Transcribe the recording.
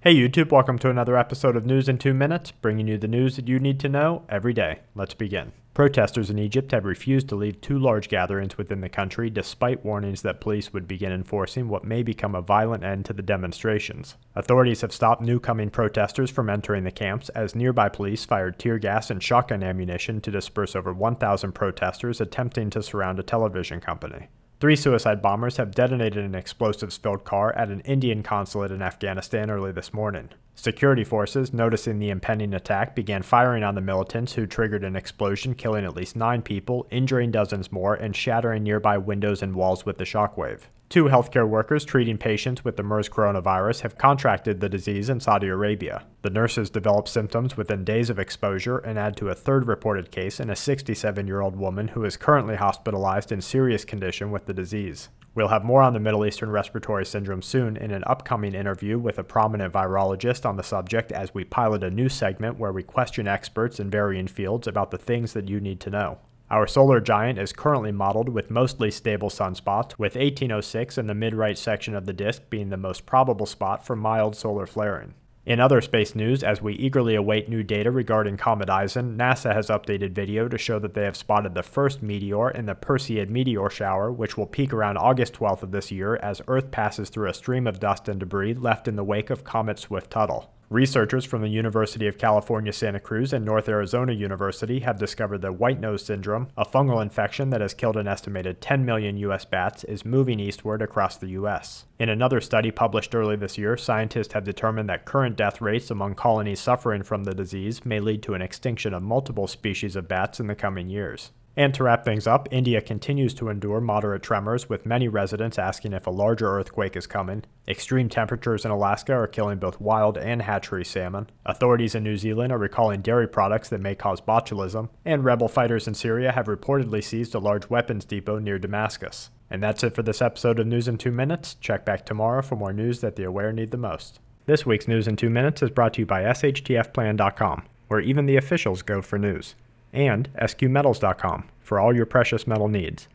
Hey YouTube, welcome to another episode of News in 2 Minutes, bringing you the news that you need to know every day. Let's begin. Protesters in Egypt have refused to leave two large gatherings within the country despite warnings that police would begin enforcing what may become a violent end to the demonstrations. Authorities have stopped new-coming protesters from entering the camps as nearby police fired tear gas and shotgun ammunition to disperse over 1,000 protesters attempting to surround a television company. 3 suicide bombers have detonated an explosives-filled car at an Indian consulate in Afghanistan early this morning. Security forces, noticing the impending attack, began firing on the militants who triggered an explosion, killing at least 9 people, injuring dozens more, and shattering nearby windows and walls with the shockwave. 2 healthcare workers treating patients with the MERS coronavirus have contracted the disease in Saudi Arabia. The nurses developed symptoms within days of exposure and add to a third reported case in a 67-year-old woman who is currently hospitalized in serious condition with the disease. We'll have more on the Middle Eastern respiratory syndrome soon in an upcoming interview with a prominent virologist on the subject as we pilot a new segment where we question experts in varying fields about the things that you need to know. Our solar giant is currently modeled with mostly stable sunspots, with 1806 in the mid-right section of the disk being the most probable spot for mild solar flaring. In other space news, as we eagerly await new data regarding Comet Ison, NASA has updated video to show that they have spotted the first meteor in the Perseid meteor shower, which will peak around August 12th of this year as Earth passes through a stream of dust and debris left in the wake of Comet Swift-Tuttle. Researchers from the University of California, Santa Cruz and North Arizona University have discovered that white nose syndrome, a fungal infection that has killed an estimated 10 million U.S. bats, is moving eastward across the U.S. In another study published early this year, scientists have determined that current death rates among colonies suffering from the disease may lead to an extinction of multiple species of bats in the coming years. And to wrap things up, India continues to endure moderate tremors, with many residents asking if a larger earthquake is coming. Extreme temperatures in Alaska are killing both wild and hatchery salmon. Authorities in New Zealand are recalling dairy products that may cause botulism. And rebel fighters in Syria have reportedly seized a large weapons depot near Damascus. And that's it for this episode of News in 2 Minutes. Check back tomorrow for more news that the aware need the most. This week's News in 2 Minutes is brought to you by TSHTFplan.com, where even the officials go for news, and SQmetals.com for all your precious metal needs.